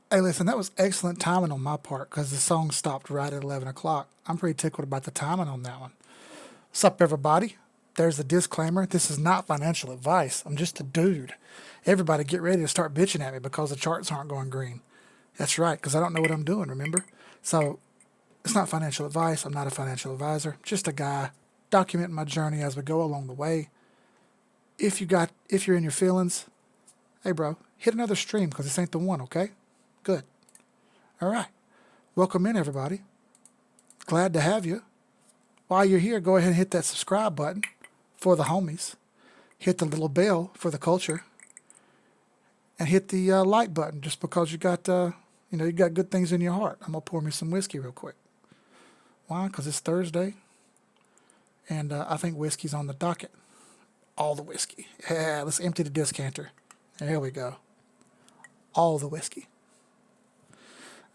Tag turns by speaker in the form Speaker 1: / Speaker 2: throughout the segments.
Speaker 1: Hey, listen, that was excellent timing on my part because the song stopped right at 11 o'clock. I'm pretty tickled about the timing on that one. What's up, everybody? There's a disclaimer. This is not financial advice. I'm just a dude. Everybody get ready to start bitching at me because the charts aren't going green. That's right, because I don't know what I'm doing, remember? So it's not financial advice. I'm not a financial advisor. Just a guy documenting my journey as we go along the way. If you're in your feelings, hey bro, hit another stream because this ain't the one, okay? Good. All right. Welcome in, everybody. Glad to have you. While you're here, go ahead and hit that subscribe button for the homies. Hit the little bell for the culture, and hit the like button just because you got good things in your heart. I'm gonna pour me some whiskey real quick. Why? Because it's Thursday, and I think whiskey's on the docket. All the whiskey. Yeah, let's empty the descanter. There we go. All the whiskey.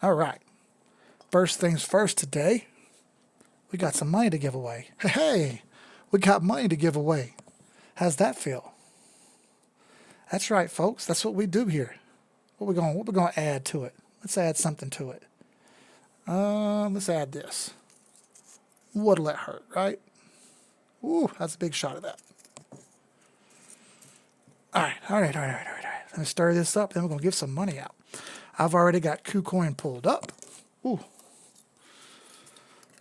Speaker 1: All right. First things first today, we got some money to give away. Hey, we got money to give away. How's that feel? That's right, folks. That's what we do here. What we gonna add to it? Let's add something to it. Let's add this. What'll it hurt, right? Ooh, that's a big shot of that. All right. Let me stir this up, then we're gonna give some money out. I've already got KuCoin pulled up. Ooh.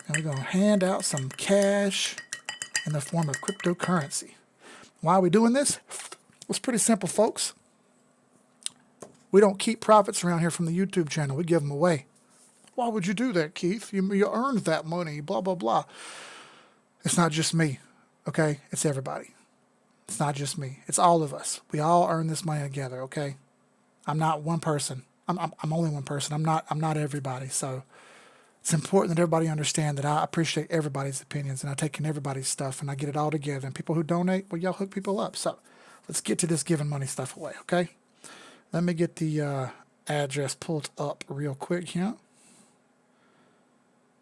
Speaker 1: And we're gonna hand out some cash in the form of cryptocurrency. Why are we doing this? It's pretty simple, folks. We don't keep profits around here from the YouTube channel. We give them away. Why would you do that, Keith? You earned that money, blah, blah, blah. It's not just me, okay? It's everybody. It's not just me. It's all of us. We all earn this money together, okay? I'm not one person. I'm only one person. I'm not everybody. So it's important that everybody understand that I appreciate everybody's opinions and I take in everybody's stuff and I get it all together. And people who donate, well, y'all hook people up. So let's get to this giving money stuff away, okay? Let me get the address pulled up real quick here.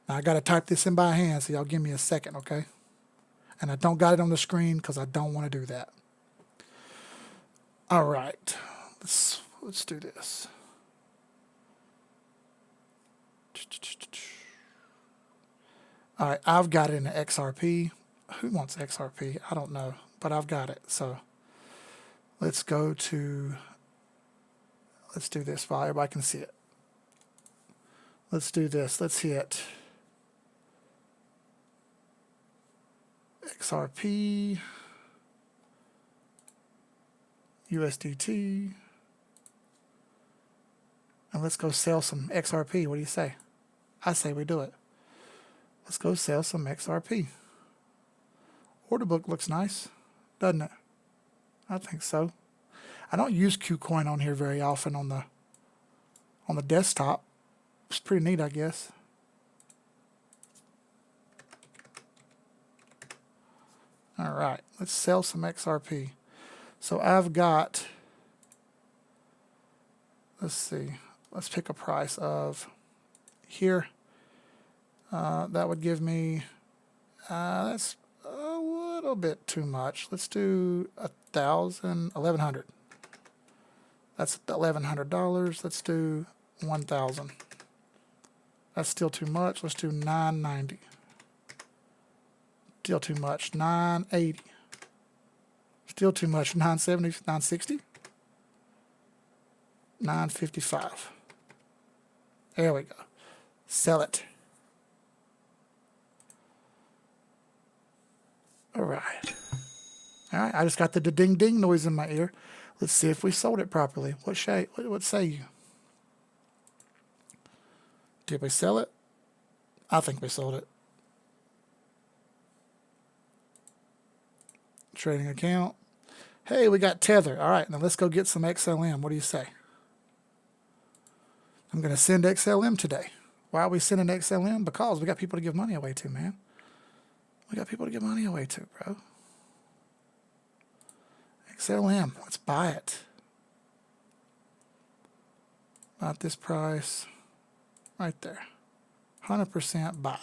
Speaker 1: Now I got to type this in by hand, so y'all give me a second, okay? And I don't got it on the screen because I don't want to do that. All right, let's do this. All right, I've got it in the XRP. Who wants XRP? I don't know, but I've got it. So let's do this while everybody can see it. Let's do this. Let's hit XRP, USDT, and let's go sell some XRP. What do you say? I say we do it. Let's go sell some XRP. Order book looks nice, doesn't it? I think so. I don't use KuCoin on here very often on the desktop. It's pretty neat, I guess. All right, let's sell some XRP. So I've got, let's see, let's pick a price of here. That would give me, that's a little bit too much. Let's do 1,100. That's $1,100. Let's do 1,000. That's still too much. Let's do 990. Still too much. 980. Still too much. 970, 960. 955. There we go. Sell it. All right. All right. I just got the ding ding noise in my ear. Let's see if we sold it properly. What say you? Did we sell it? I think we sold it. Trading account. Hey, we got Tether. All right, now let's go get some XLM. What do you say? I'm going to send XLM today. Why are we sending XLM? Because we got people to give money away to, man. We got people to give money away to, bro. XLM, let's buy it. About this price. Right there. 100% buy.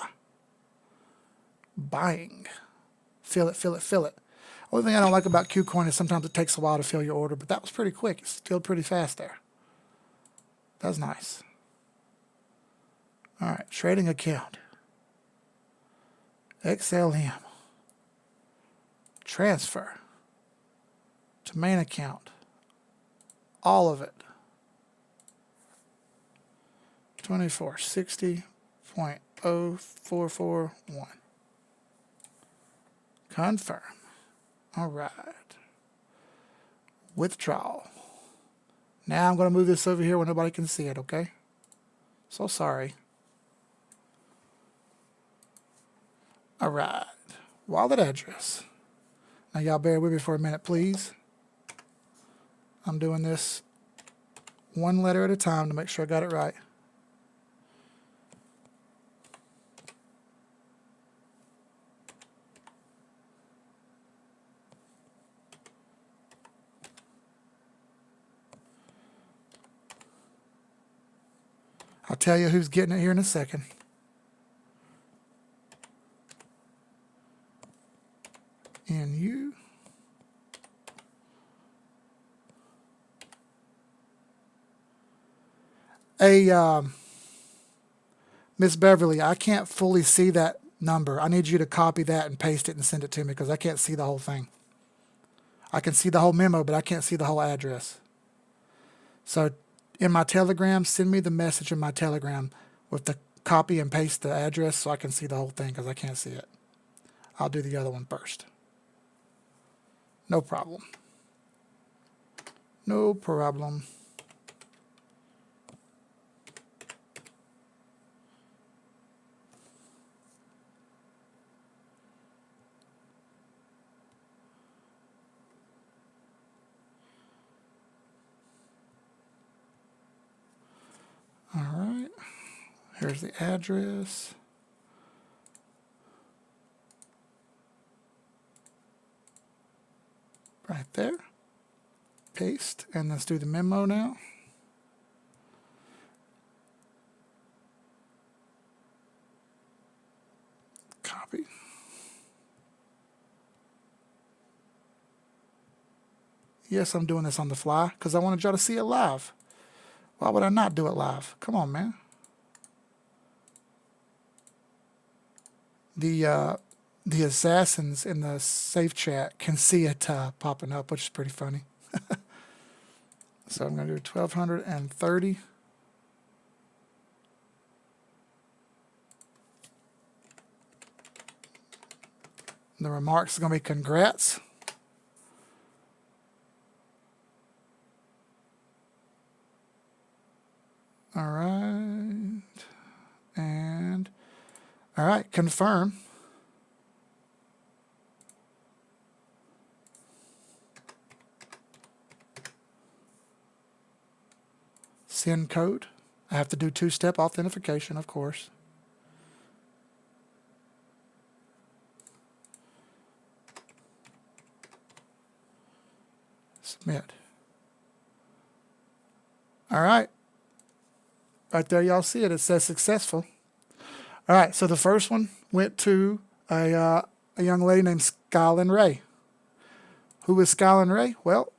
Speaker 1: Buying. Fill it. Only thing I don't like about KuCoin is sometimes it takes a while to fill your order, but that was pretty quick. It's still pretty fast there. That's nice. All right, trading account. XLM. Transfer. To main account. All of it. 2460.0441. Confirm. All right. Withdrawal. Now I'm going to move this over here where nobody can see it, okay? So sorry. All right. Wallet address. Now y'all bear with me for a minute, please. I'm doing this one letter at a time to make sure I got it right. I'll tell you who's getting it here in a second. NU. Miss Beverly, I can't fully see that number. I need you to copy that and paste it and send it to me because I can't see the whole thing. I can see the whole memo, but I can't see the whole address. So in my Telegram, send me the message in my Telegram with the copy and paste the address so I can see the whole thing because I can't see it. I'll do the other one first. No problem. No problem. All right. Here's the address. Right there. Paste. And let's do the memo now. Copy. Yes, I'm doing this on the fly because I wanted y'all to see it live. Why would I not do it live? Come on, man. The assassins in the safe chat can see it popping up, which is pretty funny. So I'm going to do 1230. The remarks are going to be congrats. All right. And all right, confirm. Send code. I have to do two-step authentication, of course. Submit. All right. Right there, y'all see it. It says successful. All right, so the first one went to a young lady named Skylin Ray. Who is Skylin Ray? Well,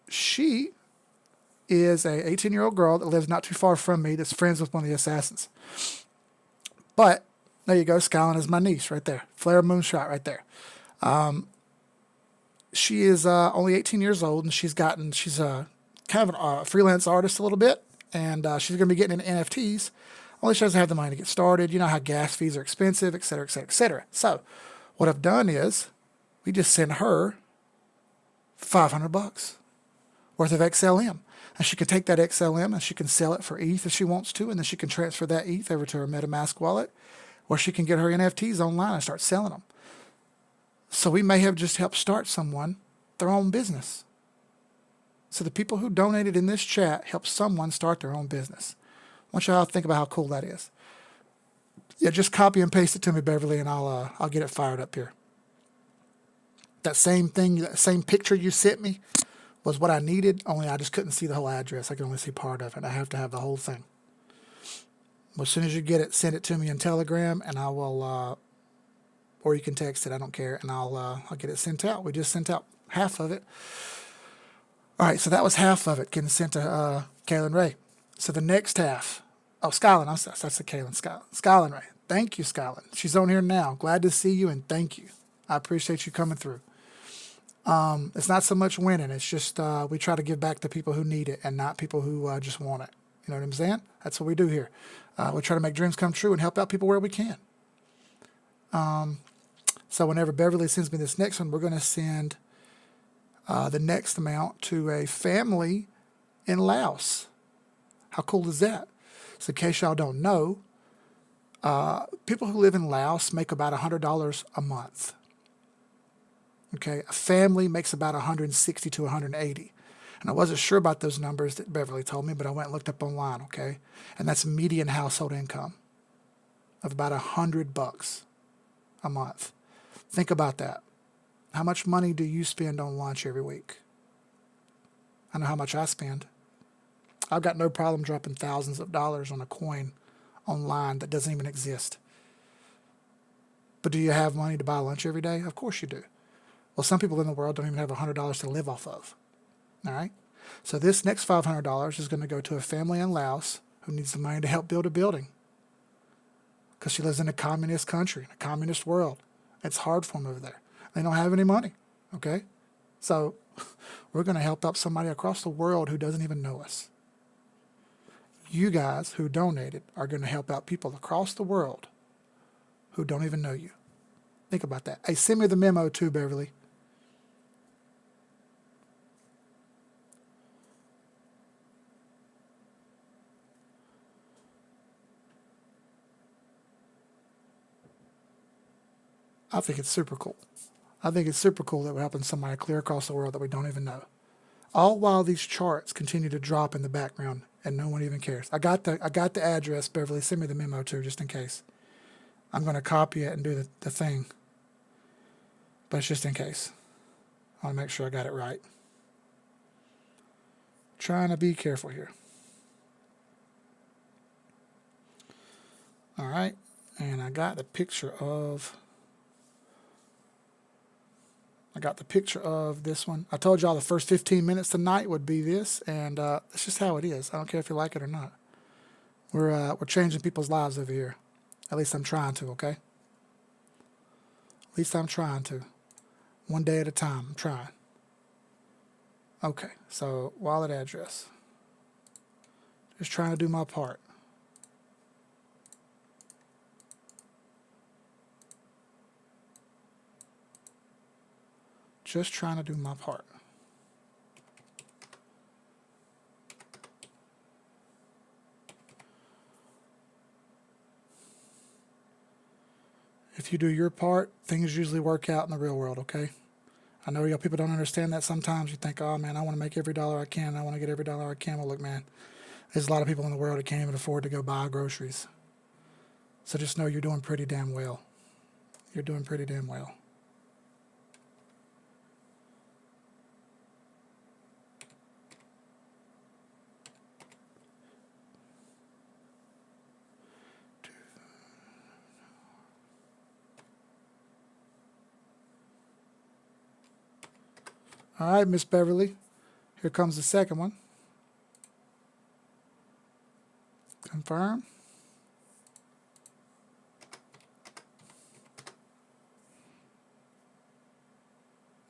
Speaker 1: she is a 18-year-old girl that lives not too far from me that's friends with one of the assassins. But there you go. Skylin is my niece right there. Flare Moonshot right there. She is only 18 years old, and she's kind of a freelance artist a little bit, and she's going to be getting into NFTs. Only she doesn't have the money to get started. You know how gas fees are expensive, et cetera, et cetera, et cetera. So what I've done is we just send her $500 worth of XLM. And she can take that XLM and she can sell it for ETH if she wants to, and then she can transfer that ETH over to her MetaMask wallet, or she can get her NFTs online and start selling them. So we may have just helped start someone their own business. So the people who donated in this chat helped someone start their own business. I want y'all to think about how cool that is. Yeah, just copy and paste it to me, Beverly, and I'll get it fired up here. That same thing, that same picture you sent me was what I needed, only I just couldn't see the whole address. I could only see part of it. I have to have the whole thing. Well, as soon as you get it, send it to me in Telegram, and I will, or you can text it, I don't care, and I'll get it sent out. We just sent out half of it. All right, so that was half of it getting sent to Kaylin Ray. So the next half. Oh, Skyland. That's the Kaylin. Skyland, right? Thank you, Skyland. She's on here now. Glad to see you and thank you. I appreciate you coming through. It's not so much winning. It's just we try to give back to people who need it and not people who just want it. You know what I'm saying? That's what we do here. We try to make dreams come true and help out people where we can. So whenever Beverly sends me this next one, we're going to send the next amount to a family in Laos. How cool is that? So in case y'all don't know, people who live in Laos make about $100 a month. Okay, a family makes about 160 to 180. And I wasn't sure about those numbers that Beverly told me, but I went and looked up online, okay? And that's median household income of about $100 a month. Think about that. How much money do you spend on lunch every week? I know how much I spend. I've got no problem dropping thousands of dollars on a coin online that doesn't even exist. But do you have money to buy lunch every day? Of course you do. Well, some people in the world don't even have $100 to live off of. All right? So this next $500 is going to go to a family in Laos who needs the money to help build a building. Because she lives in a communist country, in a communist world. It's hard for them over there. They don't have any money. Okay? So we're going to help out somebody across the world who doesn't even know us. You guys who donated are going to help out people across the world who don't even know you. Think about that. Hey, send me the memo too, Beverly. I think it's super cool. I think it's super cool that we're helping somebody clear across the world that we don't even know. All while these charts continue to drop in the background and no one even cares. I got the address, Beverly. Send me the memo too, just in case. I'm going to copy it and do the thing. But it's just in case. I want to make sure I got it right. Trying to be careful here. All right. And I got the picture of this one. I told y'all the first 15 minutes tonight would be this, and it's just how it is. I don't care if you like it or not. We're changing people's lives over here. At least I'm trying to, okay? At least I'm trying to. One day at a time, I'm trying. Okay, so wallet address. Just trying to do my part. Just trying to do my part. If you do your part, things usually work out in the real world, okay? I know y'all people don't understand that sometimes. You think, oh man, I want to make every dollar I can. I want to get every dollar I can. Well, look, man, there's a lot of people in the world that can't even afford to go buy groceries. So just know you're doing pretty damn well. You're doing pretty damn well. All right, Miss Beverly. Here comes the second one. Confirm.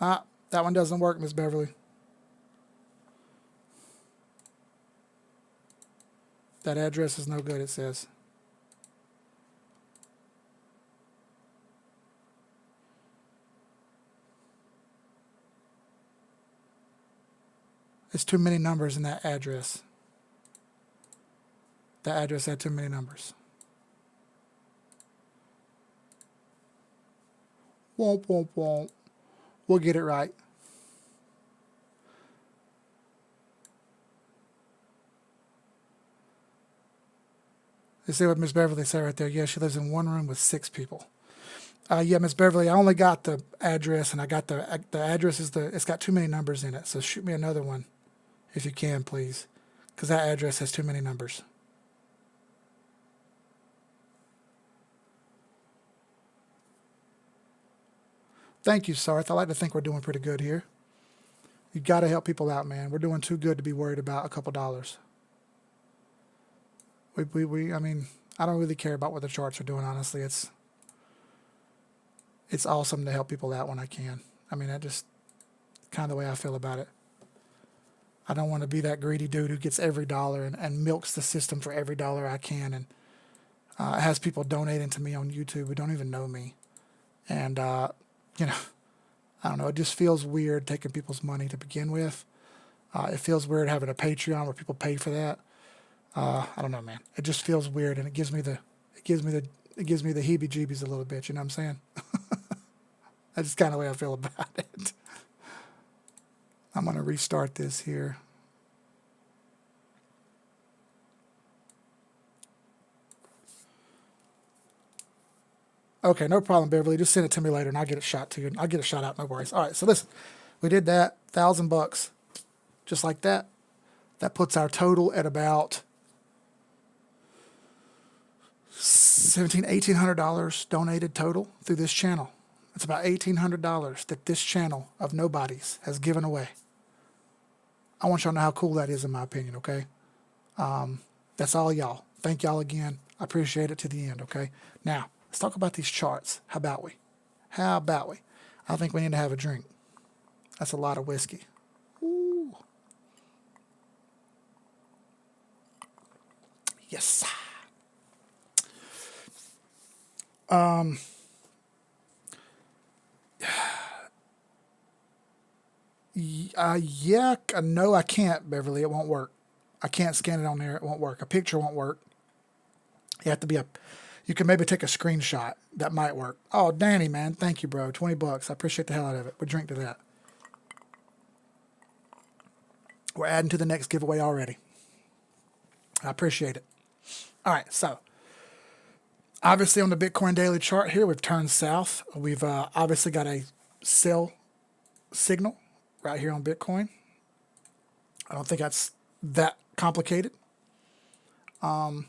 Speaker 1: Ah, that one doesn't work, Miss Beverly. That address is no good, it says. There's too many numbers in that address. That address had too many numbers. Womp, womp, womp. We'll get it right. You see what Miss Beverly said right there? Yeah, she lives in one room with 6 people. Yeah, Miss Beverly, I only got the address, and I got the address it's got too many numbers in it. So shoot me another one, if you can, please, because that address has too many numbers. Thank you, Sarth. I like to think we're doing pretty good here. You got to help people out, man. We're doing too good to be worried about a couple dollars. I mean, I don't really care about what the charts are doing, honestly. It's awesome to help people out when I can. I mean, I just kind of the way I feel about it. I don't want to be that greedy dude who gets every dollar and milks the system for every dollar I can, and has people donating to me on YouTube who don't even know me. And, you know, I don't know, it just feels weird taking people's money to begin with. It feels weird having a Patreon where people pay for that. I don't know, man. It just feels weird, and it gives me the heebie-jeebies a little bit. You know what I'm saying? That's just kind of the way I feel about it. I'm gonna restart this here. Okay, no problem, Beverly. Just send it to me later, and I'll get it shot to you. I'll get it shot out. No worries. All right. So listen, we did that $1,000, just like that. That puts our total at about $1,800 donated total through this channel. It's about $1,800 that this channel of nobodies has given away. I want y'all to know how cool that is, in my opinion. Okay. That's all y'all. Thank y'all again. I appreciate it to the end. Okay. Now let's talk about these charts. How about we? I think we need to have a drink. That's a lot of whiskey. Ooh. Yes. Yeah, no, I can't, Beverly. It won't work. I can't scan it on there. It won't work. A picture won't work. You have to be you can maybe take a screenshot. That might work. Oh, Danny, man. Thank you, bro. $20. I appreciate the hell out of it. We drink to that. We're adding to the next giveaway already. I appreciate it. All right, so obviously on the Bitcoin daily chart here, we've turned south. We've obviously got a sell signal right here on Bitcoin. I don't think that's that complicated. I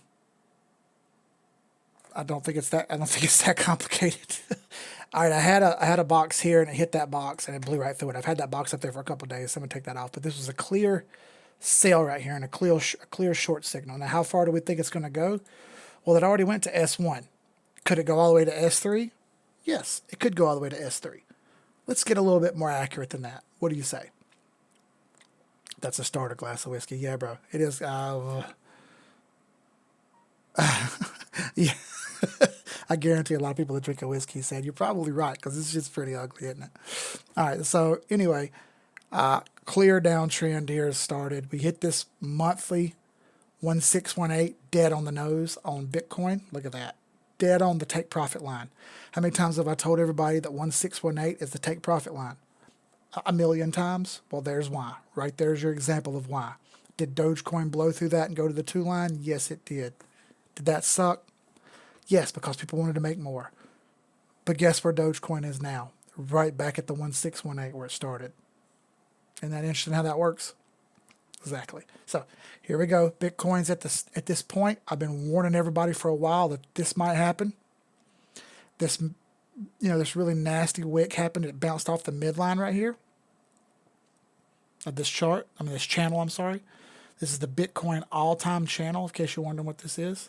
Speaker 1: don't think it's that complicated. All right, I had a box here and it hit that box and it blew right through it. I've had that box up there for a couple of days, so I'm gonna take that off. But this was a clear sell right here and a clear short signal. Now, how far do we think it's going to go? Well, it already went to S1. Could it go all the way to S3? Yes, it could go all the way to S3. Let's get a little bit more accurate than that. What do you say? That's a starter glass of whiskey. Yeah, bro. It is. Yeah. I guarantee a lot of people that drink a whiskey said, you're probably right, because it's just pretty ugly, isn't it? All right, so anyway, clear downtrend here has started. We hit this monthly 1618 dead on the nose on Bitcoin. Look at that. Dead on the take profit line. How many times have I told everybody that 1618 is the take profit line? A million times. Well, there's why. Right there's your example of why. Did Dogecoin blow through that and go to the 2 line? Yes, it did. Did that suck? Yes, because people wanted to make more. But guess where Dogecoin is now? Right back at the 1618 where it started. Isn't that interesting how that works? Exactly. So here we go. Bitcoin's at this point. I've been warning everybody for a while that this might happen. This really nasty wick happened. It bounced off the midline right here of this chart. This channel, I'm sorry. This is the Bitcoin all-time channel, in case you're wondering what this is.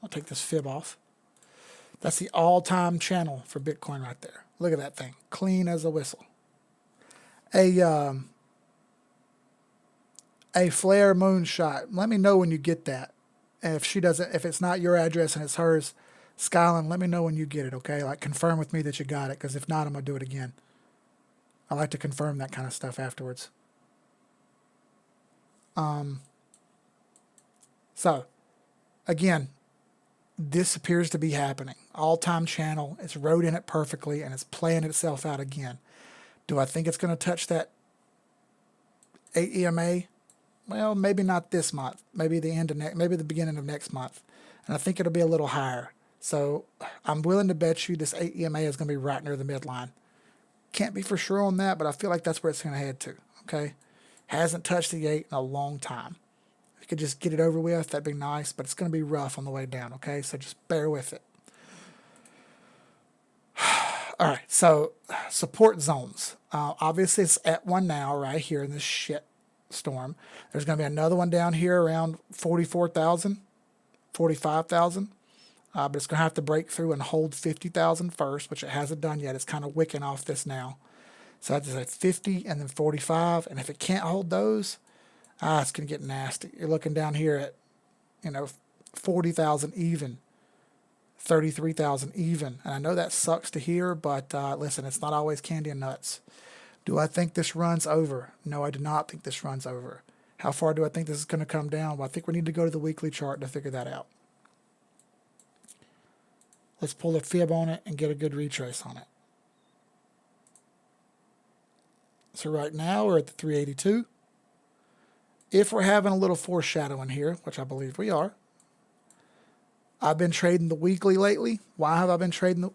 Speaker 1: I'll take this fib off. That's the all-time channel for Bitcoin right there. Look at that thing. Clean as a whistle. A flare moonshot. Let me know when you get that. And if it's not your address and it's hers, Skyline, let me know when you get it, okay? Like, confirm with me that you got it, because if not, I'm going to do it again. I like to confirm that kind of stuff afterwards. So, again, this appears to be happening. All-time channel. It's rode in it perfectly, and it's playing itself out again. Do I think it's going to touch that 8 EMA? Well, maybe not this month. Maybe maybe the beginning of next month. And I think it'll be a little higher. So I'm willing to bet you this 8 EMA is going to be right near the midline. Can't be for sure on that, but I feel like that's where it's going to head to. Okay? Hasn't touched the 8 in a long time. If you could just get it over with, that'd be nice, but it's going to be rough on the way down. Okay? So just bear with it. All right, so support zones. Obviously, it's at one now, right here in this shit storm. There's going to be another one down here around 44,000. 45,000. But it's going to have to break through and hold 50,000 first, which it hasn't done yet. It's kind of wicking off this now. So I just say 50 and then 45. And if it can't hold those, it's going to get nasty. You're looking down here at, 40,000 even, 33,000 even. And I know that sucks to hear, but listen, it's not always candy and nuts. Do I think this runs over? No, I do not think this runs over. How far do I think this is going to come down? Well, I think we need to go to the weekly chart to figure that out. Let's pull a fib on it and get a good retrace on it. So right now we're at the 382. If we're having a little foreshadowing here, which I believe we are, I've been trading the weekly lately. Why have I been trading the...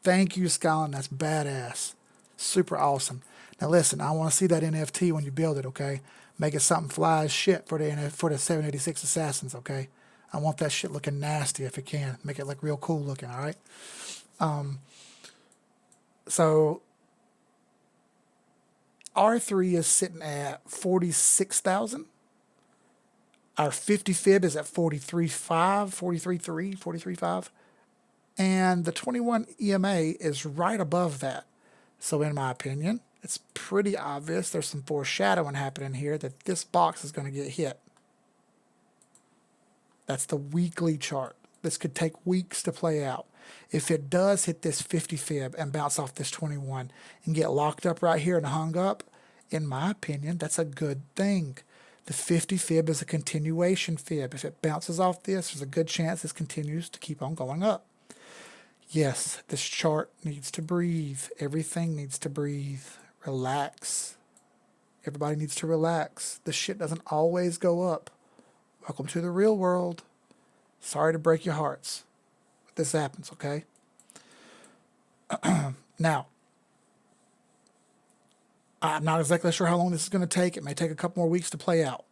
Speaker 1: Thank you, Skyline. That's badass. Super awesome. Now listen, I want to see that NFT when you build it, okay? Make it something fly as shit for the 786 Assassins, okay? I want that shit looking nasty if it can. Make it look real cool looking, all right? So R3 is sitting at 46,000. Our 50 fib is at 43.5, 43.3, 43.5. And the 21 EMA is right above that. So in my opinion, it's pretty obvious there's some foreshadowing happening here that this box is going to get hit. That's the weekly chart. This could take weeks to play out. If it does hit this 50 fib and bounce off this 21 and get locked up right here and hung up, in my opinion, that's a good thing. The 50 fib is a continuation fib. If it bounces off this, there's a good chance this continues to keep on going up. Yes, this chart needs to breathe. Everything needs to breathe. Relax. Everybody needs to relax. This shit doesn't always go up. Welcome to the real world. Sorry to break your hearts. But this happens, okay? Now, I'm not exactly sure how long this is going to take. It may take a couple more weeks to play out.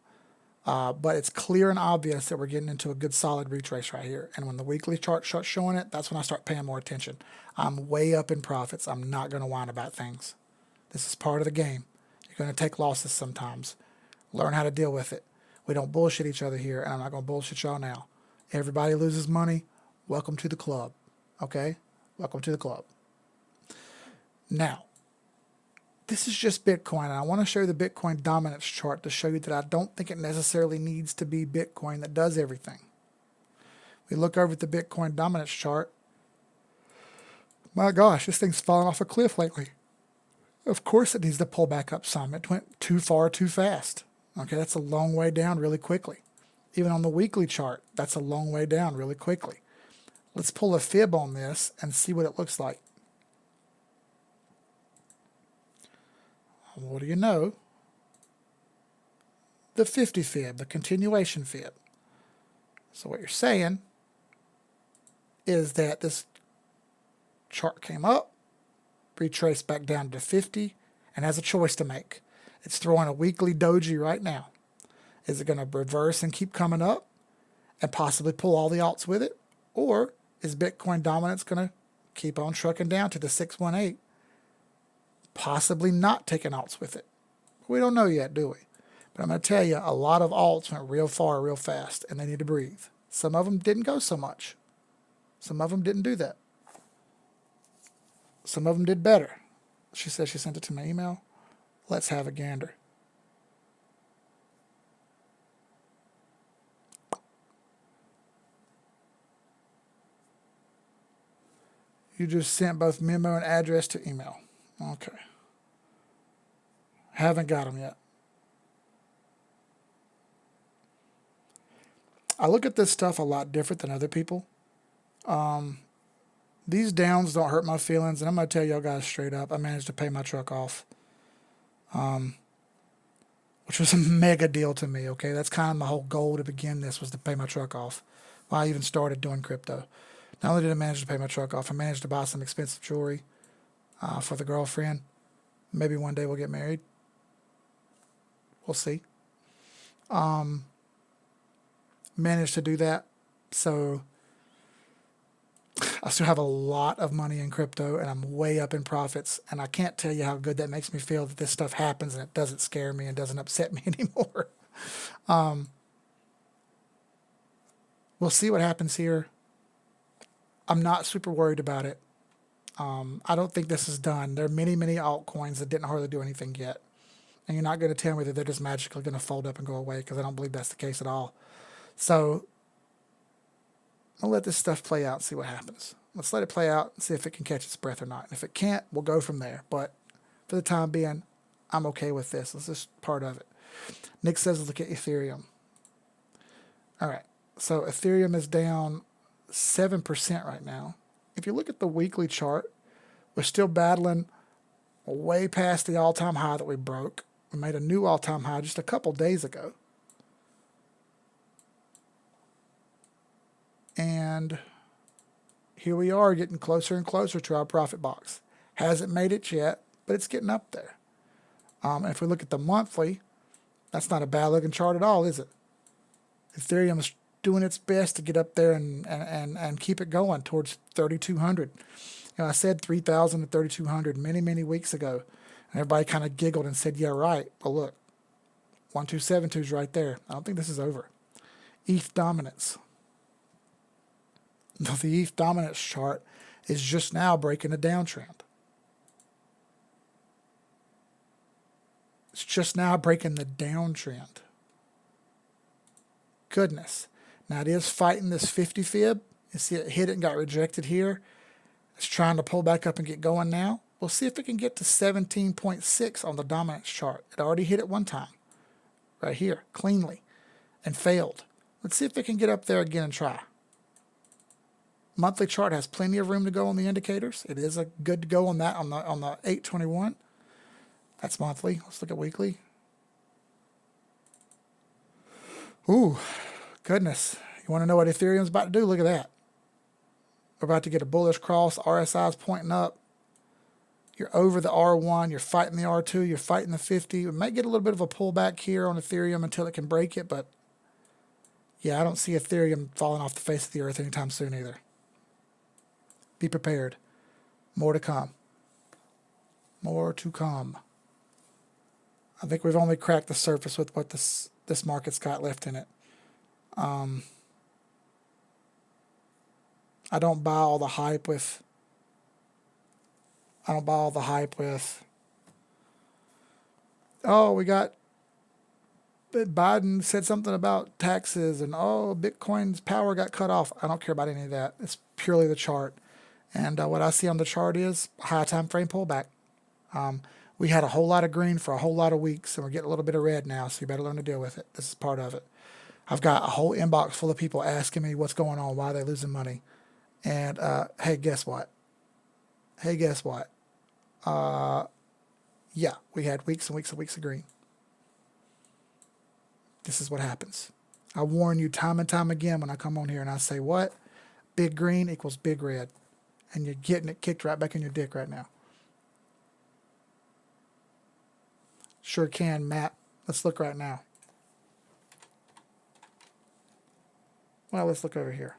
Speaker 1: But it's clear and obvious that we're getting into a good solid retrace right here. And when the weekly chart starts showing it, that's when I start paying more attention. I'm way up in profits. I'm not going to whine about things. This is part of the game. You're going to take losses sometimes. Learn how to deal with it. We don't bullshit each other here, and I'm not going to bullshit y'all now. Everybody loses money. Welcome to the club. Okay? Welcome to the club. Now, this is just Bitcoin, and I want to show you the Bitcoin dominance chart to show you that I don't think it necessarily needs to be Bitcoin that does everything. We look over at the Bitcoin dominance chart. My gosh, this thing's fallen off a cliff lately. Of course it needs to pull back up some. It went too far too fast. Okay, that's a long way down really quickly. Even on the weekly chart, that's a long way down really quickly. Let's pull a fib on this and see what it looks like. What do you know? The 50 fib, the continuation fib. So what you're saying is that this chart came up, retraced back down to 50, and has a choice to make. It's throwing a weekly doji right now. Is it going to reverse and keep coming up and possibly pull all the alts with it? Or is Bitcoin dominance going to keep on trucking down to the 618? Possibly not taking alts with it. We don't know yet, do we? But I'm going to tell you, a lot of alts went real far, real fast, and they need to breathe. Some of them didn't go so much. Some of them didn't do that. Some of them did better. She said she sent it to my email. Let's have a gander. You just sent both memo and address to email. Okay. Haven't got them yet. I look at this stuff a lot different than other people. These downs don't hurt my feelings, and I'm going to tell y'all guys straight up, I managed to pay my truck off, which was a mega deal to me, okay? That's kind of my whole goal to begin this, was to pay my truck off. Well, I even started doing crypto. Not only did I manage to pay my truck off, I managed to buy some expensive jewelry for the girlfriend. Maybe one day we'll get married. We'll see. Managed to do that. So I still have a lot of money in crypto, and I'm way up in profits. And I can't tell you how good that makes me feel that this stuff happens and it doesn't scare me and doesn't upset me anymore. We'll see what happens here. I'm not super worried about it. I don't think this is done. There are many, many altcoins that didn't hardly do anything yet. And you're not going to tell me that they're just magically going to fold up and go away, because I don't believe that's the case at all. So I'll let this stuff play out and see what happens. Let's let it play out and see if it can catch its breath or not. And if it can't, we'll go from there. But for the time being, I'm okay with this. This is part of it. Nick says look at Ethereum. All right. So Ethereum is down 7% right now. If you look at the weekly chart, we're still battling way past the all-time high that we broke. We made a new all-time high just a couple days ago. And here we are getting closer and closer to our profit box. Hasn't made it yet, but it's getting up there. If we look at the monthly, that's not a bad looking chart at all, is it? Ethereum is doing its best to get up there and keep it going towards 3,200. I said 3,000 to 3,200 many, many weeks ago. And everybody kind of giggled and said, yeah, right. Well, look, 1272 is right there. I don't think this is over. ETH dominance. The ETH dominance chart is just now breaking a downtrend. It's just now breaking the downtrend. Goodness. Now it is fighting this 50 fib. You see it hit it and got rejected here. It's trying to pull back up and get going now. We'll see if it can get to 17.6 on the dominance chart. It already hit it one time. Right here. Cleanly. And failed. Let's see if it can get up there again and try. Monthly chart has plenty of room to go on the indicators. It is a good to go on that on the 821. That's monthly. Let's look at weekly. Ooh, goodness. You want to know what Ethereum's about to do? Look at that. We're about to get a bullish cross. RSI's pointing up. You're over the R1. You're fighting the R2. You're fighting the 50. We might get a little bit of a pullback here on Ethereum until it can break it, but yeah, I don't see Ethereum falling off the face of the earth anytime soon either. Be prepared. More to come. More to come. I think we've only cracked the surface with what this market's got left in it. I don't buy all the hype with. Oh, we got. Biden said something about taxes and Bitcoin's power got cut off. I don't care about any of that. It's purely the chart. And what I see on the chart is high time frame pullback. We had a whole lot of green for a whole lot of weeks, and we're getting a little bit of red now, so you better learn to deal with it. This is part of it. I've got a whole inbox full of people asking me what's going on, why they're losing money. And hey, guess what? Yeah, we had weeks and weeks and weeks of green. This is what happens. I warn you time and time again when I come on here and I say what? Big green equals big red. And you're getting it kicked right back in your dick right now. Sure can, Matt. Let's look right now. Well, let's look over here.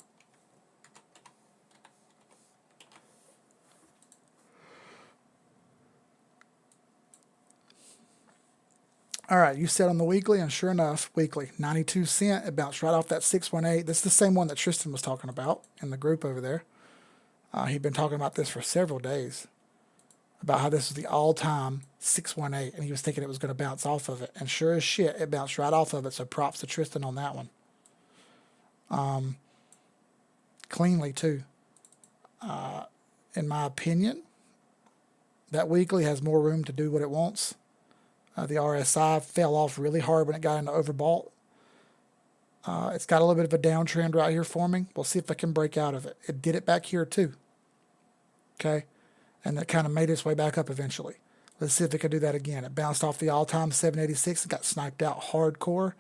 Speaker 1: All right, you said on the weekly, and sure enough, weekly, 92 cent. It bounced right off that 618. This is the same one that Tristan was talking about in the group over there. He'd been talking about this for several days, about how this was the all-time 618, and he was thinking it was going to bounce off of it. And sure as shit, it bounced right off of it, so props to Tristan on that one. Cleanly, too. In my opinion, that weekly has more room to do what it wants. The RSI fell off really hard when it got into overbought. It's got a little bit of a downtrend right here forming. We'll see if it can break out of it. It did it back here too. Okay? And that kind of made its way back up eventually. Let's see if it can do that again. It bounced off the all-time 786 and got sniped out hardcore.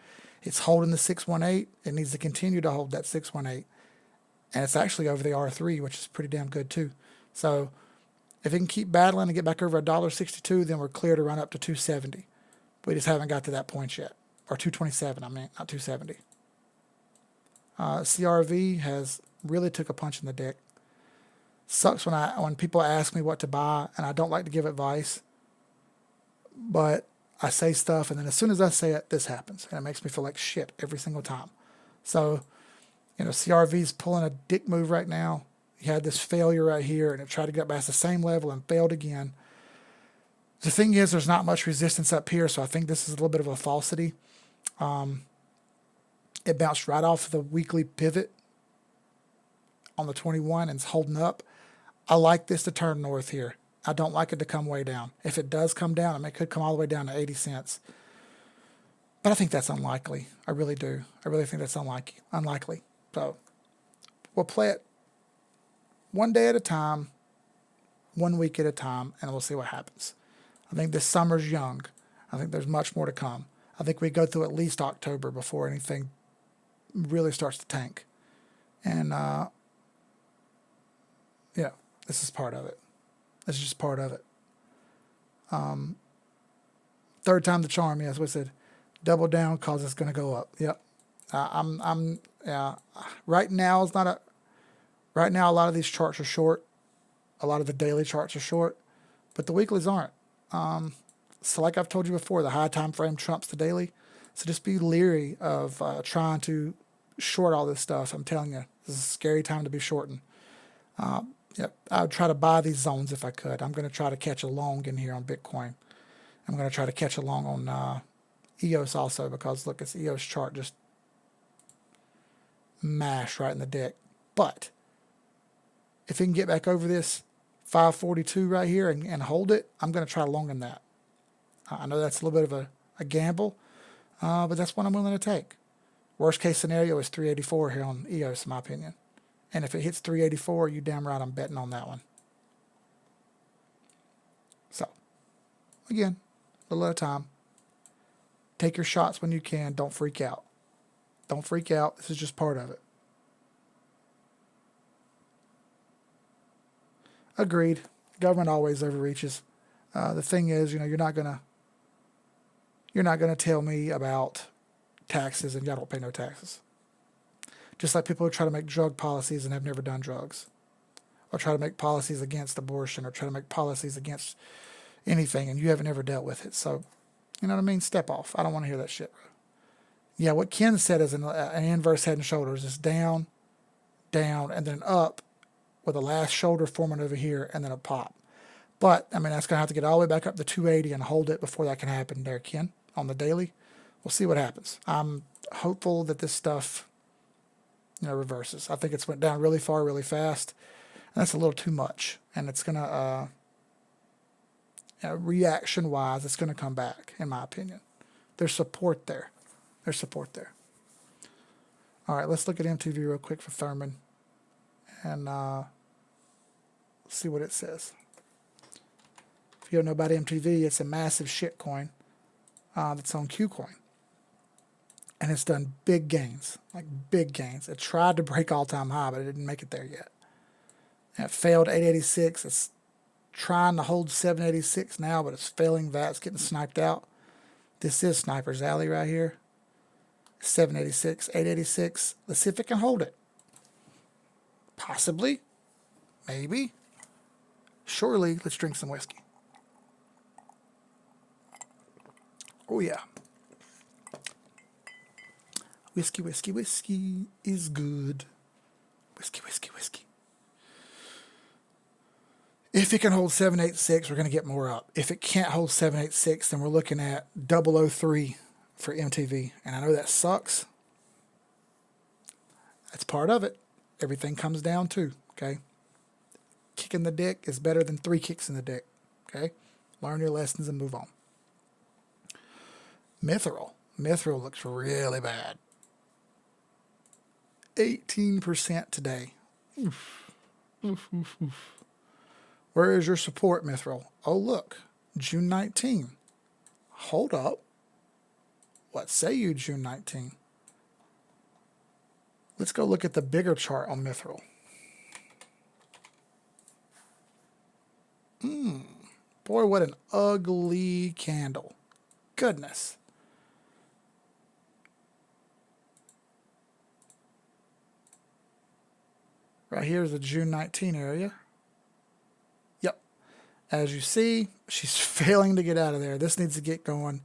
Speaker 1: It's holding the 618. It needs to continue to hold that 618. And it's actually over the R3, which is pretty damn good too. So if it can keep battling and get back over $1.62, then we're clear to run up to 270. We just haven't got to that point yet. Or 227, I mean, not 270. CRV has really took a punch in the dick. Sucks when people ask me what to buy, and I don't like to give advice, but I say stuff, and then as soon as I say it, this happens, and it makes me feel like shit every single time. So CRV's pulling a dick move right now. He had this failure right here, and it tried to get back to the same level and failed again. The thing is, there's not much resistance up here, so I think this is a little bit of a falsity. It bounced right off the weekly pivot on the 21 and it's holding up. I like this to turn north here. I don't like it to come way down. If it does come down, I mean, it could come all the way down to 80 cents. But I think that's unlikely. I really do. I really think that's unlikely. So we'll play it one day at a time, 1 week at a time, and we'll see what happens. I think this summer's young. I think there's much more to come. I think we go through at least October before anything really starts to tank. And, this is part of it. This is just part of it. Third time the charm, yes, we said double down because it's going to go up. Yep. Right now it's not a, right now a lot of these charts are short. A lot of the daily charts are short, but the weeklies aren't. So like I've told you before, the high time frame trumps the daily. So just be leery of trying to short all this stuff. I'm telling you, this is a scary time to be shorting. I would try to buy these zones if I could. I'm going to try to catch a long in here on Bitcoin. I'm going to try to catch a long on EOS also because look, this EOS chart just mash right in the deck. But if it can get back over this 542 right here and hold it, I'm going to try long in that. I know that's a little bit of a gamble, but that's what I'm willing to take. Worst case scenario is 384 here on EOS, in my opinion. And if it hits 384, you damn right I'm betting on that one. So, again, a little at a time. Take your shots when you can. Don't freak out. Don't freak out. This is just part of it. Agreed. Government always overreaches. The thing is, you're not gonna tell me about taxes and y'all don't pay no taxes. Just like people who try to make drug policies and have never done drugs, or try to make policies against abortion, or try to make policies against anything, and you haven't ever dealt with it. So, you know what I mean? Step off. I don't want to hear that shit, bro. Yeah, what Ken said is an inverse head and shoulders. It's down, down, and then up with the last shoulder forming over here, and then a pop. But, I mean, that's going to have to get all the way back up to 280 and hold it before that can happen there, Ken, on the daily. We'll see what happens. I'm hopeful that this stuff reverses. I think it's went down really far, really fast, and that's a little too much. And it's going to, reaction-wise, it's going to come back, in my opinion. There's support there. There's support there. All right, let's look at MTV real quick for Thurman, and see what it says. If you don't know about MTV, it's a massive shit coin that's on KuCoin. And it's done big gains, like big gains. It tried to break all-time high, but it didn't make it there yet. And it failed 886. It's trying to hold 786 now, but it's failing that. It's getting sniped out. This is Sniper's Alley right here. 786, 886. Let's see if it can hold it. Possibly. Maybe. Surely. Let's drink some whiskey. Oh, yeah. Whiskey, whiskey, whiskey is good. Whiskey, whiskey, whiskey. If it can hold 786, we're going to get more up. If it can't hold 786, then we're looking at 003 for MTV. And I know that sucks. That's part of it. Everything comes down to, okay? Kicking the dick is better than 3 kicks in the dick, okay? Learn your lessons and move on. Mithril. Mithril looks really bad. 18% today. Oof. Oof, oof, oof. Where is your support, Mithril? Oh, look. June 19. Hold up. What say you, June 19? Let's go look at the bigger chart on Mithril. Boy, what an ugly candle. Goodness. Right here is the June 19 area. Yep. As you see, she's failing to get out of there. This needs to get going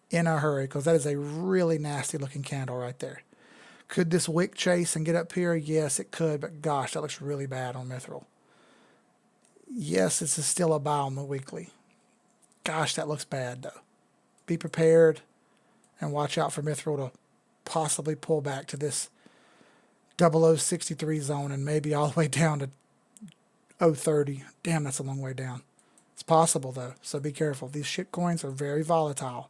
Speaker 1: in a hurry because that is a really nasty looking candle right there. Could this wick chase and get up here? Yes, it could, but gosh, that looks really bad on Mithril. Yes, this is still a buy on the weekly. Gosh, that looks bad though. Be prepared and watch out for Mithril to possibly pull back to this 0063 zone and maybe all the way down to 030. Damn, that's a long way down. It's possible though, so be careful. These shit coins are very volatile,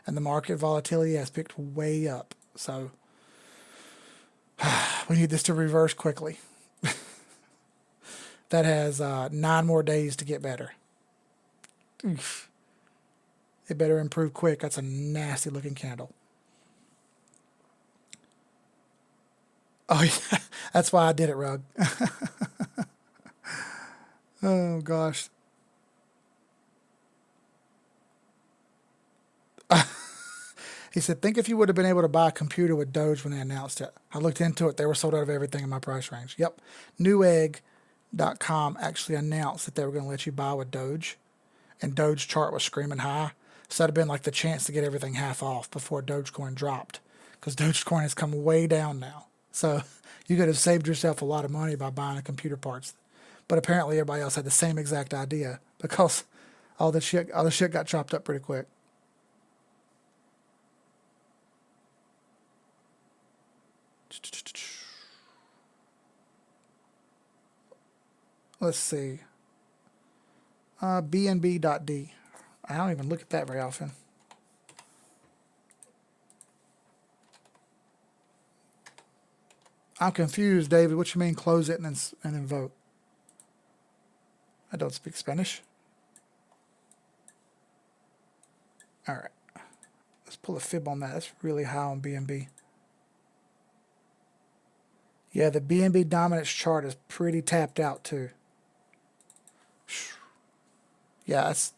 Speaker 1: and the market volatility has picked way up. So we need this to reverse quickly. That has 9 more days to get better. Oof. It better improve quick. That's a nasty looking candle. Oh yeah, that's why I did it, Rug. Oh gosh. He said, think if you would have been able to buy a computer with Doge when they announced it. I looked into it. They were sold out of everything in my price range. Yep. Newegg.com actually announced that they were going to let you buy with Doge. And Doge chart was screaming high. So that'd have been like the chance to get everything half off before Dogecoin dropped. Because Dogecoin has come way down now. So you could have saved yourself a lot of money by buying a computer parts. But apparently everybody else had the same exact idea because all the shit got chopped up pretty quick. Let's see. BNB.D. I don't even look at that very often. I'm confused, David. What you mean close it and then vote? I don't speak Spanish. All right. Let's pull a fib on that. That's really high on BNB. Yeah, the BNB dominance chart is pretty tapped out too. Yeah, it's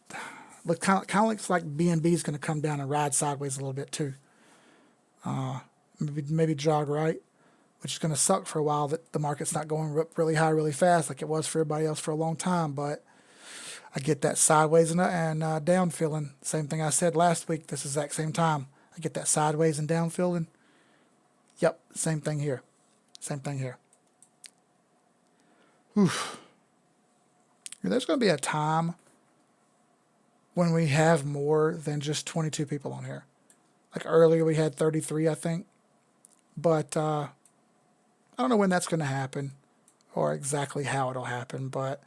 Speaker 1: kind of looks like BNB is going to come down and ride sideways a little bit too. Maybe jog right, which is going to suck for a while that the market's not going up really high really fast like it was for everybody else for a long time. But I get that sideways and down feeling. Same thing I said last week, this exact same time. I get that sideways and down feeling. Yep, same thing here. Same thing here. Oof. There's going to be a time when we have more than just 22 people on here. Like earlier we had 33, I think. But I don't know when that's going to happen or exactly how it'll happen. But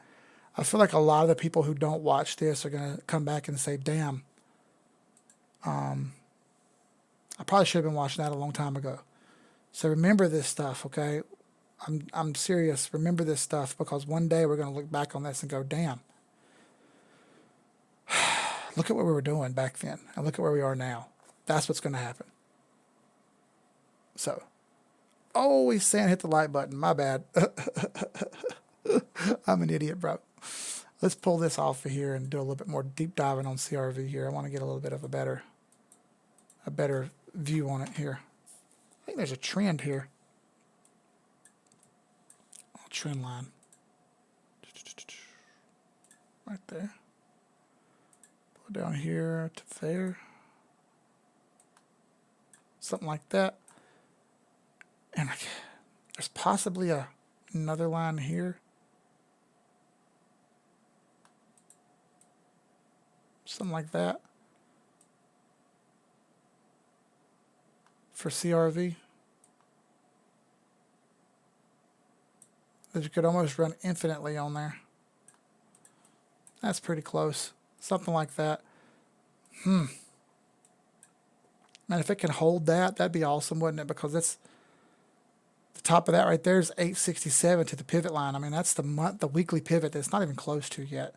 Speaker 1: I feel like a lot of the people who don't watch this are going to come back and say, damn, I probably should have been watching that a long time ago. So remember this stuff, okay? I'm serious. Remember this stuff because one day we're going to look back on this and go, damn. Look at what we were doing back then and look at where we are now. That's what's going to happen. So, always saying hit the like button. My bad. I'm an idiot, bro. Let's pull this off of here and do a little bit more deep diving on CRV here. I want to get a little bit of a better view on it here. I think there's a trend here. Trend line. Right there. Go down here to there. Something like that. And there's possibly another line here. Something like that. For CRV. That you could almost run infinitely on there. That's pretty close. Something like that. Man, if it can hold that, that'd be awesome, wouldn't it? Because that's the top of that right there is 867 to the pivot line. I mean, that's the weekly pivot that's not even close to yet.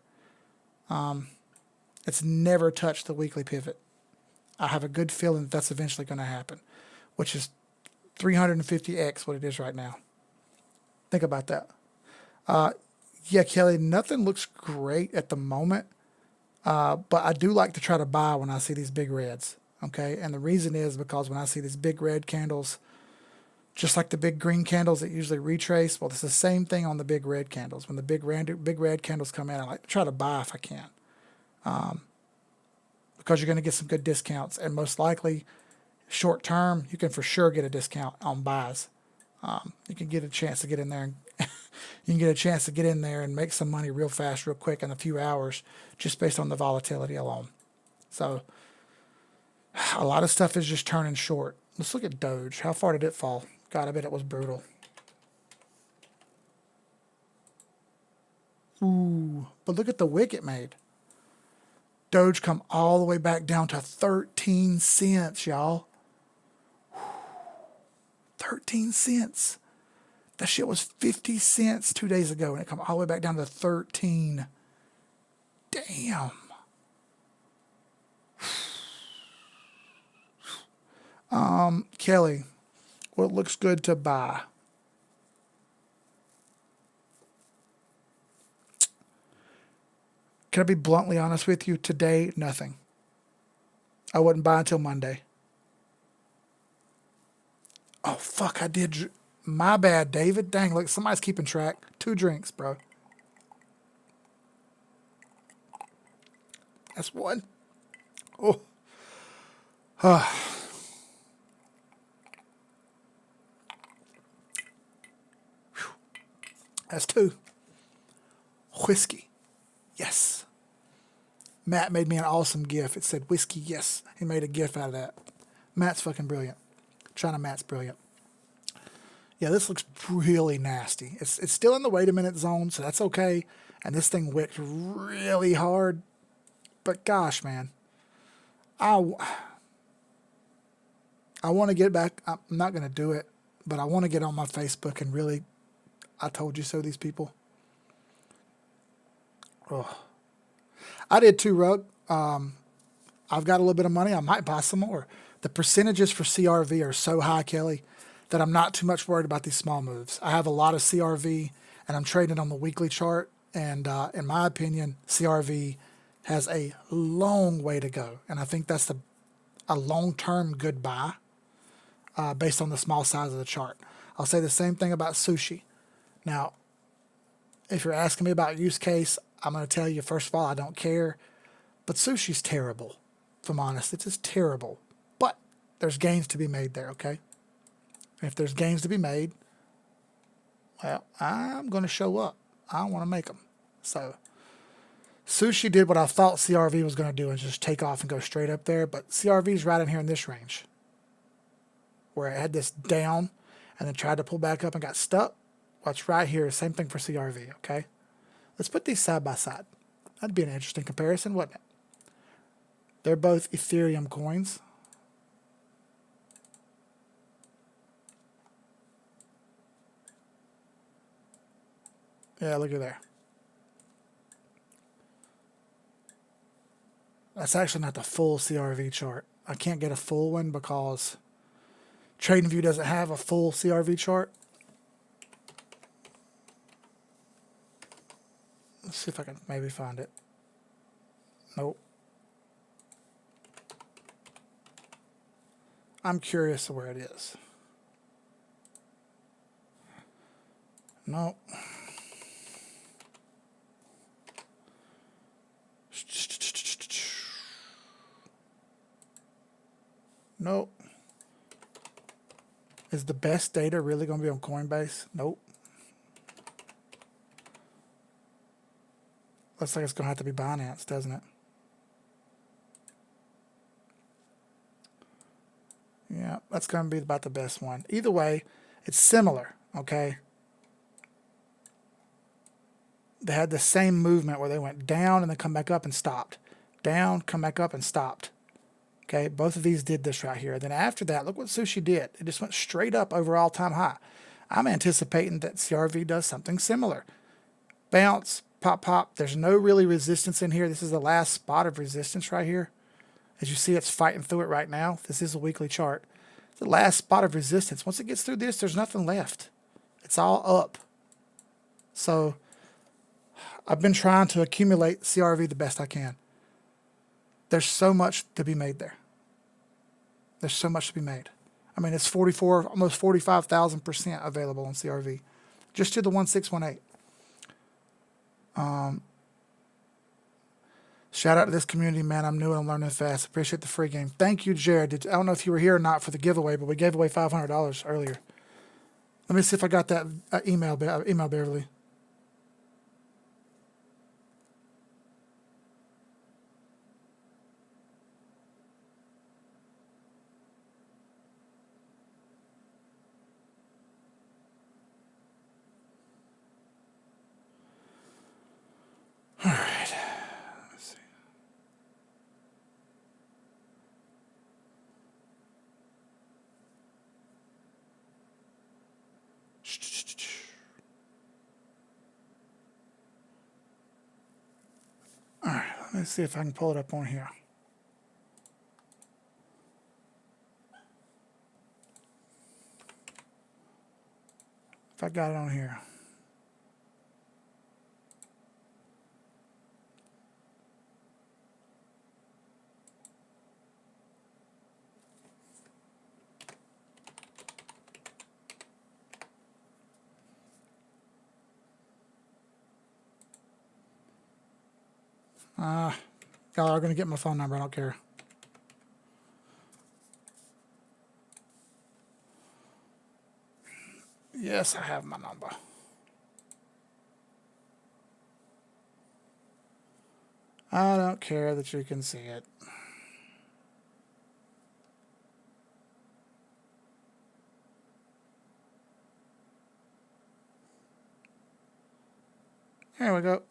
Speaker 1: It's never touched the weekly pivot. I have a good feeling that's eventually going to happen, which is 350x what it is right now. Think about that. Yeah, Kelly, nothing looks great at the moment, but I do like to try to buy when I see these big reds, okay? And the reason is because when I see these big red candles, just like the big green candles that usually retrace, well, it's the same thing on the big red candles. When the big red candles come in, I like to try to buy if I can, because you're going to get some good discounts, and most likely short term, you can for sure get a discount on buys. You can get a chance to get in there and you can get a chance to get in there and make some money real fast, real quick in a few hours, just based on the volatility alone. So a lot of stuff is just turning short. Let's look at Doge. How far did it fall? God, I bet it was brutal. Ooh, but look at the wick it made. Doge come all the way back down to 13 cents, y'all. 13 cents. That shit was 50 cents 2 days ago, and it come all the way back down to 13. Damn. Kelly, what looks good to buy? Can I be bluntly honest with you? Today, nothing. I wouldn't buy until Monday. Oh, fuck, I did. My bad, David. Dang, look, somebody's keeping track. 2 drinks, bro. That's 1. Oh. That's 2. Whiskey. Yes. Matt made me an awesome GIF. It said whiskey, yes. He made a GIF out of that. Matt's fucking brilliant. China Matt's brilliant. Yeah, this looks really nasty. It's still in the wait a minute zone, so that's okay. And this thing wicked really hard. But gosh, man. I want to get back. I'm not going to do it, but I want to get on my Facebook and really, I told you so, these people. Oh. I did too, Rug. I've got a little bit of money. I might buy some more. The percentages for CRV are so high, Kelly, that I'm not too much worried about these small moves. I have a lot of CRV, and I'm trading on the weekly chart. And in my opinion, CRV has a long way to go. And I think that's a long-term good buy based on the small size of the chart. I'll say the same thing about sushi. Now, if you're asking me about use case, I'm going to tell you, first of all, I don't care. But sushi's terrible, if I'm honest. It's just terrible. But there's gains to be made there, okay? If there's gains to be made, well, I'm going to show up. I want to make them. So, sushi did what I thought CRV was going to do and just take off and go straight up there. But CRV's right in here in this range, where it had this down and then tried to pull back up and got stuck. Watch right here. Same thing for CRV, okay? Let's put these side by side. That'd be an interesting comparison, wouldn't it? They're both Ethereum coins. Yeah, look at there. That's actually not the full CRV chart. I can't get a full one because TradingView doesn't have a full CRV chart. Let's see if I can maybe find it. Nope. I'm curious of where it is. Nope. Nope. Is the best data really going to be on Coinbase? Nope. Looks like it's going to have to be Binance, doesn't it? Yeah, that's going to be about the best one. Either way, it's similar, okay? They had the same movement where they went down and then come back up and stopped. Down, come back up and stopped. Okay, both of these did this right here. Then after that, look what Sushi did. It just went straight up over all-time high. I'm anticipating that CRV does something similar. Bounce, pop, pop. There's no really resistance in here. This is the last spot of resistance right here. As you see, it's fighting through it right now. This is a weekly chart. It's the last spot of resistance. Once it gets through this, there's nothing left. It's all up. So I've been trying to accumulate CRV the best I can. There's so much to be made there. There's so much to be made. I mean, it's 44, almost 45,000% available on CRV. Just to the 1618. Shout out to this community, man. I'm new and I'm learning fast. Appreciate the free game. Thank you, Jared. I don't know if you were here or not for the giveaway, but we gave away $500 earlier. Let me see if I got that email, Beverly. All right. Let's see. All right. Let me see if I can pull it up on here. If I got it on here. Y'all are going to get my phone number. I don't care. Yes, I have my number. I don't care that you can see it. Here we go.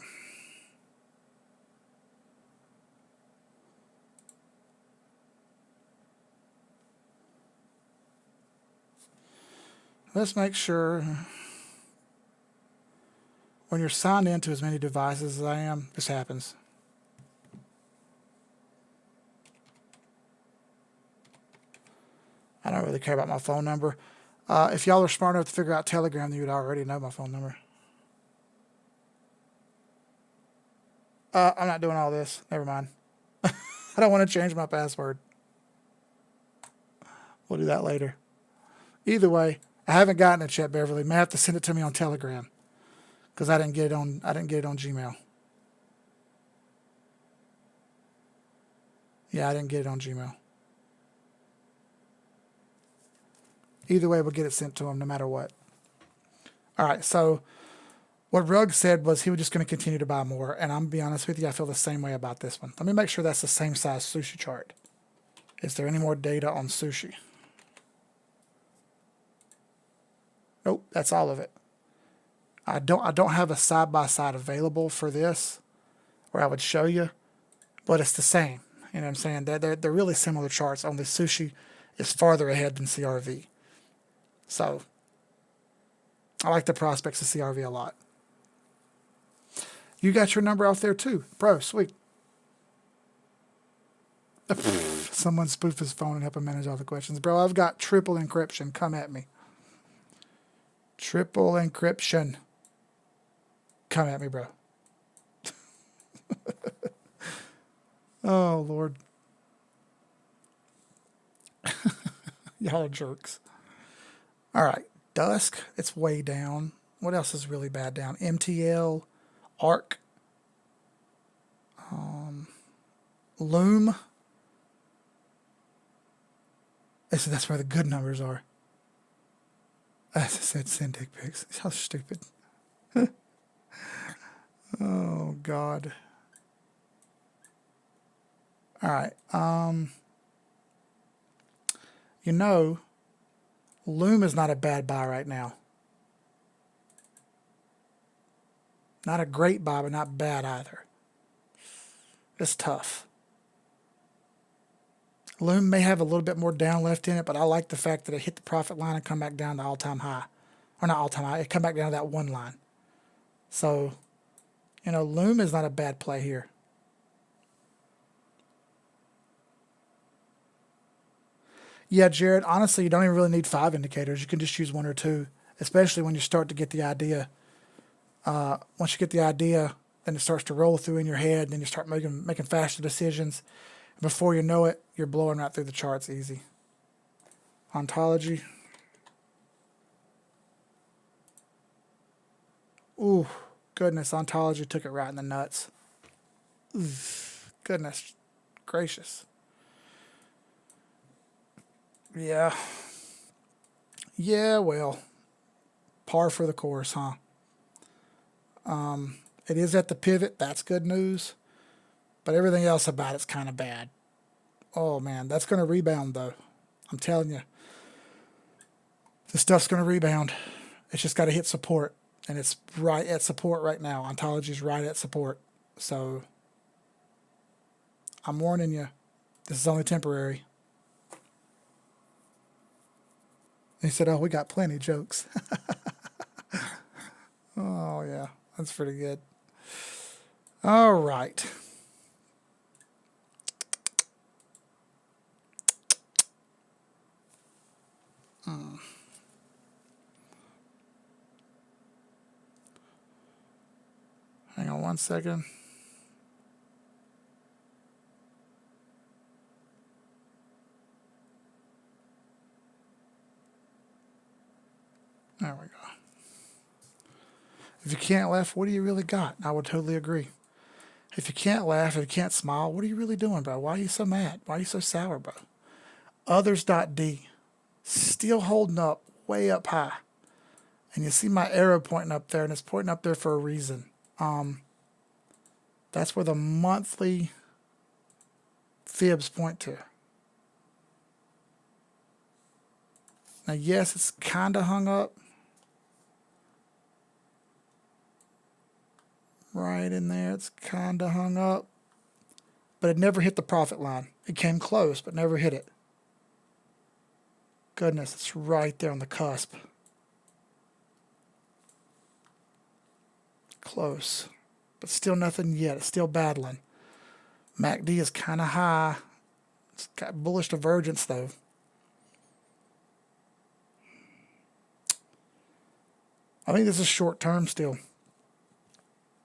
Speaker 1: Let's make sure when you're signed into as many devices as I am, this happens. I don't really care about my phone number. If y'all are smart enough to figure out Telegram, then you'd already know my phone number. I'm not doing all this. Never mind. I don't want to change my password. We'll do that later. Either way, I haven't gotten it yet, Beverly. May have to send it to me on Telegram because I didn't get it on Gmail. Yeah, I didn't get it on Gmail. Either way, we'll get it sent to him no matter what. All right, so what Rugg said was he was just going to continue to buy more, and I'm going to be honest with you, I feel the same way about this one. Let me make sure that's the same size sushi chart. Is there any more data on sushi? Nope, that's all of it. I don't have a side-by-side available for this where I would show you, but it's the same. You know what I'm saying? They're really similar charts, only sushi is farther ahead than CRV. So I like the prospects of CRV a lot. You got your number out there too. Bro, sweet. Someone spoof his phone and help him manage all the questions. Bro, I've got triple encryption. Come at me. Triple encryption. Come at me, bro. Oh, Lord. Y'all are jerks. All right. Dusk, it's way down. What else is really bad down? MTL, ARC, Loom. That's where the good numbers are. As I said, send dick pics. How stupid. Oh, God. All right. You know, Loom is not a bad buy right now. Not a great buy, but not bad either. It's tough. Loom may have a little bit more down left in it, but I like the fact that it hit the profit line and come back down to all-time high. Or not all-time high, it come back down to that one line. So, you know, Loom is not a bad play here. Yeah, Jared, honestly, you don't even really need 5 indicators. You can just use 1 or 2, especially when you start to get the idea. Once you get the idea, then it starts to roll through in your head, and then you start making faster decisions. Before you know it, you're blowing right through the charts easy. Ontology. Ooh, goodness, Ontology took it right in the nuts. Goodness gracious. Yeah. Yeah, well, par for the course, huh? It is at the pivot. That's good news. But everything else about it's kind of bad. Oh, man. That's going to rebound, though. I'm telling you. This stuff's going to rebound. It's just got to hit support. And it's right at support right now. Ontology's right at support. So I'm warning you. This is only temporary. He said, oh, we got plenty of jokes. Oh, yeah. That's pretty good. All right. Hang on one second. There we go. If you can't laugh, what do you really got? I would totally agree. If you can't laugh, if you can't smile, what are you really doing, bro? Why are you so mad? Why are you so sour, bro? Others.d. Still holding up, way up high. And you see my arrow pointing up there, and it's pointing up there for a reason. That's where the monthly fibs point to. Now, yes, it's kind of hung up. Right in there, it's kind of hung up. But it never hit the profit line. It came close, but never hit it. Goodness, it's right there on the cusp. Close. But still nothing yet. It's still battling. MACD is kind of high. It's got bullish divergence, though. I think this is short term still.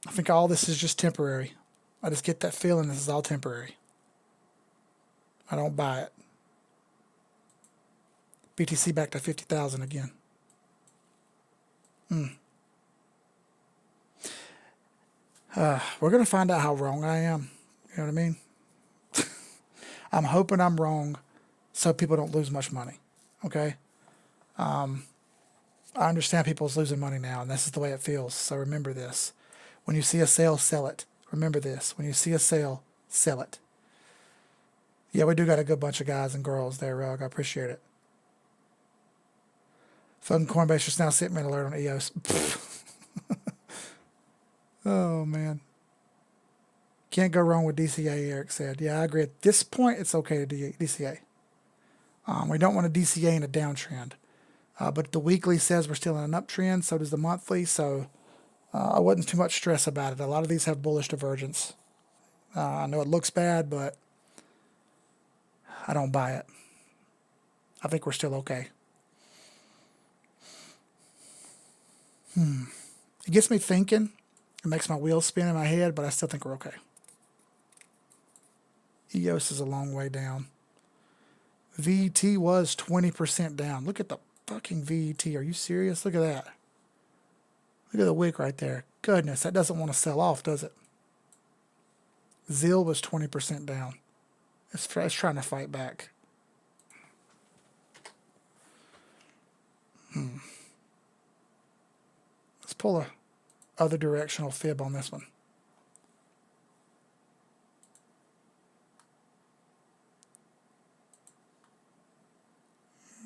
Speaker 1: I think all this is just temporary. I just get that feeling this is all temporary. I don't buy it. BTC back to 50,000 again. We're going to find out how wrong I am. You know what I mean? I'm hoping I'm wrong so people don't lose much money. Okay? I understand people's losing money now, and this is the way it feels. So remember this. When you see a sale, sell it. Remember this. When you see a sale, sell it. Yeah, we do got a good bunch of guys and girls there, Rug. I appreciate it. Fucking Coinbase just now sent me an alert on EOS. Oh, man. Can't go wrong with DCA, Eric said. Yeah, I agree. At this point, it's okay to DCA. We don't want to DCA in a downtrend. But the weekly says we're still in an uptrend, so does the monthly, so I wasn't too much stress about it. A lot of these have bullish divergence. I know it looks bad, but I don't buy it. I think we're still okay. It gets me thinking. It makes my wheels spin in my head, but I still think we're okay. EOS is a long way down. VET was 20% down. Look at the fucking VET. Are you serious? Look at that. Look at the wick right there. Goodness, that doesn't want to sell off, does it? ZIL was 20% down. It's trying to fight back. Let's pull a other directional fib on this one.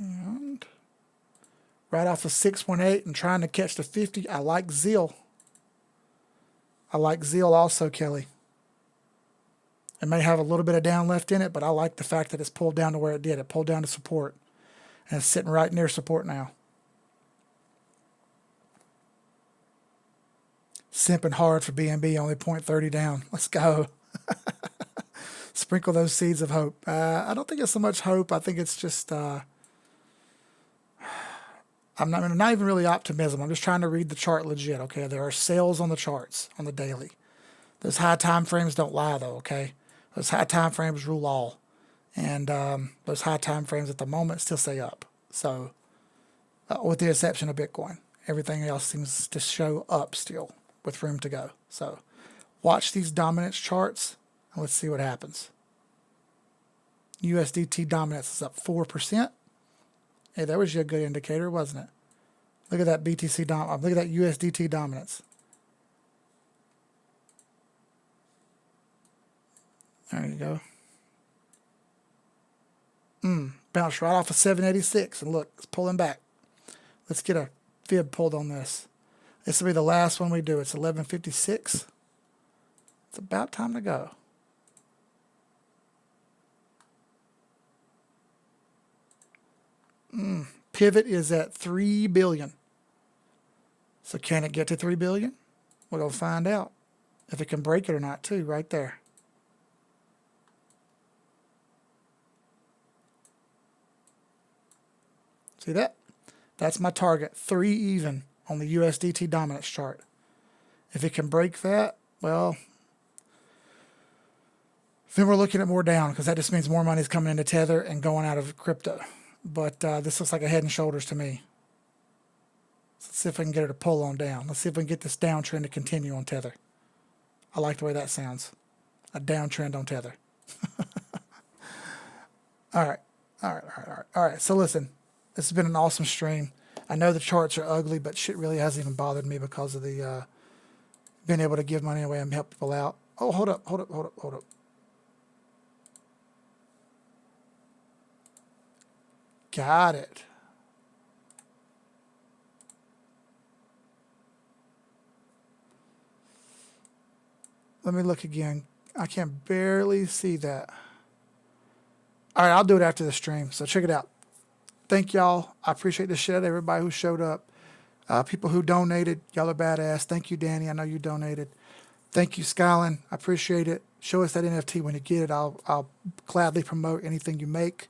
Speaker 1: And right off the 618 and trying to catch the 50. I like ZIL. I like ZIL also, Kelly. It may have a little bit of down left in it, but I like the fact that it's pulled down to where it did. It pulled down to support. And it's sitting right near support now. Simping hard for BNB, only 0.30 down. Let's go. Sprinkle those seeds of hope. I don't think it's so much hope. I think it's just, I'm not even really optimism. I'm just trying to read the chart legit, okay? There are sales on the charts, on the daily. Those high time frames don't lie, though, okay? Those high time frames rule all. And those high time frames at the moment still stay up. So, with the exception of Bitcoin, everything else seems to show up still with room to go. So, watch these dominance charts. Let's see what happens. USDT dominance is up 4%. Hey, that was a good indicator, wasn't it? Look at that look at that USDT dominance. There you go. Bounced right off of 786, and look, it's pulling back. Let's get a fib pulled on this. This will be the last one we do. It's 11:56. It's about time to go. Pivot is at 3 billion. So can it get to 3 billion? We're going to find out if it can break it or not too, right there. See that? That's my target, 3 even on the USDT dominance chart. If it can break that, well, then we're looking at more down, because that just means more money is coming into Tether and going out of crypto. But this looks like a head and shoulders to me. Let's see if I can get her to pull on down. Let's see if we can get this downtrend to continue on Tether. I like the way that sounds. A downtrend on Tether. All right. So listen, this has been an awesome stream. I know the charts are ugly, but shit really hasn't even bothered me because of the being able to give money away and help people out. Oh, hold up. Got it. Let me look again. I can barely see that. All right, I'll do it after the stream. So check it out. Thank y'all. I appreciate the shit out of everybody who showed up. People who donated, y'all are badass. Thank you, Danny. I know you donated. Thank you, Skylin. I appreciate it. Show us that NFT when you get it. I'll gladly promote anything you make.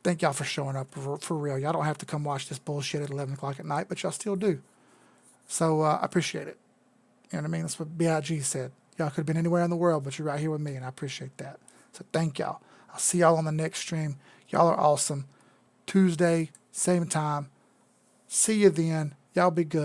Speaker 1: Thank y'all for showing up, for real. Y'all don't have to come watch this bullshit at 11 o'clock at night, but y'all still do. So I appreciate it. You know what I mean? That's what B.I.G. said. Y'all could have been anywhere in the world, but you're right here with me, and I appreciate that. So thank y'all. I'll see y'all on the next stream. Y'all are awesome. Tuesday, same time. See you then. Y'all be good.